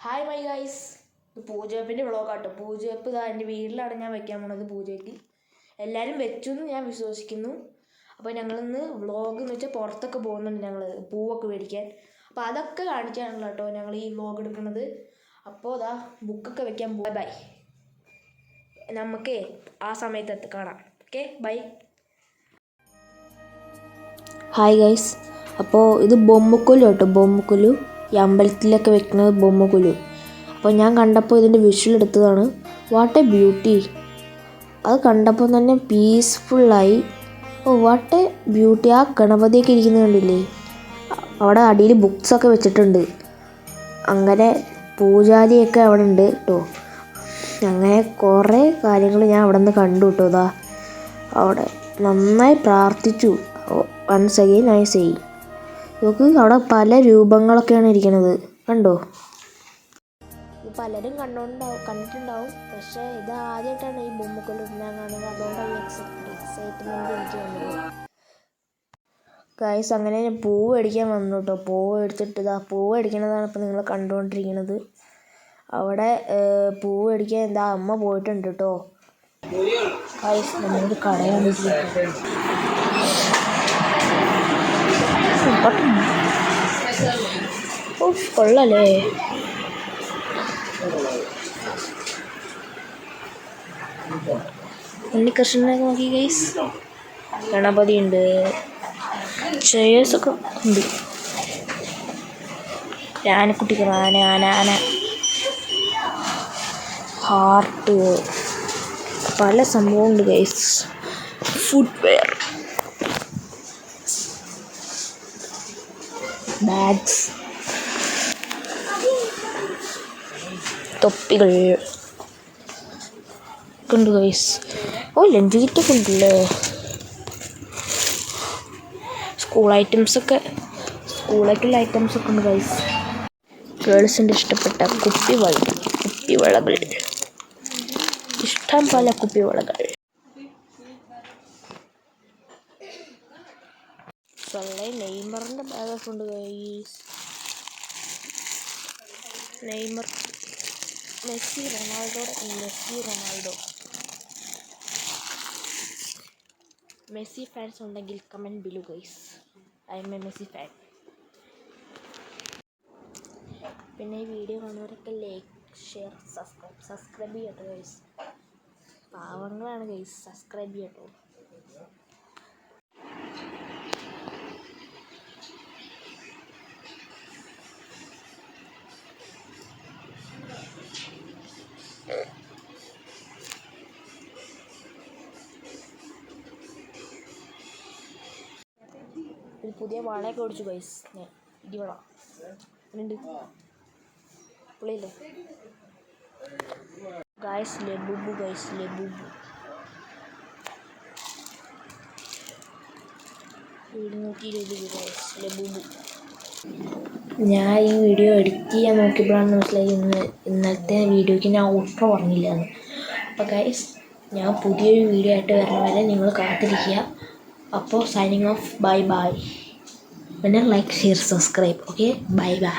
Hi my guys, ഇത് പൂജവെപ്പിൻ്റെ വ്ളോഗാട്ടോ. പൂജവെപ്പ് ഇതാ എൻ്റെ വീട്ടിലാണ് ഞാൻ വയ്ക്കാൻ പോണത്. പൂജയ്ക്ക് എല്ലാവരും വെച്ചു എന്ന് ഞാൻ വിശ്വസിക്കുന്നു. അപ്പോൾ ഞങ്ങളിന്ന് വ്ളോഗ് എന്ന് വെച്ചാൽ പുറത്തൊക്കെ പോകുന്നുണ്ട്, ഞങ്ങൾ പൂവൊക്കെ മേടിക്കാൻ. അപ്പോൾ അതൊക്കെ കാണിക്കാനുള്ള കേട്ടോ ഞങ്ങൾ ഈ വ്ളോഗ് എടുക്കുന്നത്. അപ്പോൾ അതാ ബുക്കൊക്കെ വെക്കാൻ പോവാ. ബൈ, നമുക്ക് ആ സമയത്ത് കാണാം. Okay, by. ഹായ് ഗൈസ്, അപ്പോൾ ഇത് ബൊമ്മക്കൊലു കേട്ടോ. ബൊമ്മക്കൊലു ഈ അമ്പലത്തിലൊക്കെ വെക്കുന്നത് ബൊമ്മക്കൊലു. അപ്പോൾ ഞാൻ കണ്ടപ്പോൾ ഇതിൻ്റെ വിഷ്വൽ എടുത്തതാണ്. What a beauty! അത് കണ്ടപ്പോൾ തന്നെ പീസ്ഫുള്ളായി. Oh what a beauty! ആ ഗണപതിയൊക്കെ ഇരിക്കുന്നത് കണ്ടില്ലേ? അവിടെ അടിയിൽ ബുക്സൊക്കെ വെച്ചിട്ടുണ്ട്. അങ്ങനെ പൂജാരിയൊക്കെ അവിടെ ഉണ്ട് കേട്ടോ. അങ്ങനെ കുറേ കാര്യങ്ങൾ ഞാൻ അവിടെ നിന്ന് കണ്ടു കേട്ടോ. ഇതാ അവിടെ നന്നായി പ്രാർത്ഥിച്ചു. വൺസ് അഗെയിൻ ഐ സേ, നോക്ക് അവിടെ പല രൂപങ്ങളൊക്കെയാണ് ഇരിക്കുന്നത്, കണ്ടോ? പലരും കണ്ടിട്ടുണ്ടാവും, പക്ഷേ ഇത് ആദ്യമായിട്ടാണ് ഈ ബൊമ്മക്കൊല്ലു ഞാൻ കാണുന്നത്. അതുകൊണ്ടാണ് എക്സൈറ്റ്മെൻറ്റ് എനിക്ക് വന്നത്. ഗൈസ്, അങ്ങനെ ഞാൻ പൂവ് മേടിക്കാൻ വന്നു കേട്ടോ. പൂവ് എടുത്തിട്ട് ഇതാ പൂവ് മേടിക്കണതാണ് ഇപ്പോൾ നിങ്ങൾ കണ്ടുകൊണ്ടിരിക്കുന്നത്. അവിടെ പൂവ് മേടിക്കാൻ എന്താ അമ്മ പോയിട്ടുണ്ട് കേട്ടോ. ഗൈസ്, നമ്മളൊരു കടയാണ് കൊള്ളല്ലേ. ഉണ്ണികൃഷ്ണനൊക്കെ നോക്കി ഗൈസ്, ഗണപതി ഉണ്ട്, ചെയേഴ്സൊക്കെ ഉണ്ട്, ആനക്കുട്ടിക്ക് ആന ഹാർട്ട്, പല സംഭവമുണ്ട് ഗൈസ്. ഫുട്വെയർ, ബാഗ്സ്, തൊപ്പികൾ ഉണ്ട് ഗൈസ്. ഓ ലഞ്ച് കിറ്റൊക്കെ ഉണ്ടല്ലേ. സ്കൂളായിട്ടുള്ള ഐറ്റംസൊക്കെ ഉണ്ട് ഗൈസ്. ഗേൾസിൻ്റെ ഇഷ്ടപ്പെട്ട കുപ്പിവളകൾ, ഇഷ്ടം പോലെ കുപ്പിവളകൾ. നെയ്മറിൻ്റെ ബാഗൊക്കെ ഉണ്ട് guys. Neymar, Messi Ronaldo. Messi fans ഉണ്ടെങ്കിൽ comment below guys. I'm a Messi fan. പിന്നെ ഈ വീഡിയോ കാണുന്നവരൊക്കെ ലൈക്ക്, ഷെയർ, സബ്സ്ക്രൈബ് ചെയ്യട്ടോ ഗൈസ്. പാവങ്ങളാണ് ഗൈസ്, സബ്സ്ക്രൈബ് ചെയ്യട്ടോ. ഒരു പുതിയ വളയൊക്കെ ഓടിച്ചു ഗൈസ്. ഇടിവള ഉണ്ട്, പുള്ളിയില്ലേ ഗൈസ്. ലബൂബു ഗൈസ്, ലബൂബു 220 രൂപ ഗൈസ്, ലബൂബു. ഞാൻ ഈ വീഡിയോ എഡിറ്റ് ചെയ്യാൻ നോക്കിയപ്പോഴാണ് മനസ്സിലായി ഇന്നലത്തെ വീഡിയോയ്ക്ക് ഞാൻ ഒട്ടും പറഞ്ഞില്ലാന്ന്. അപ്പോൾ ഗൈസ്, ഞാൻ പുതിയൊരു വീഡിയോ ആയിട്ട് വരണ വരെ നിങ്ങൾ കാത്തിരിക്കുക. അപ്പോൾ സൈനിങ് ഓഫ്, ബൈ ബൈ. പിന്നെ like, share, subscribe. Okay, bye bye.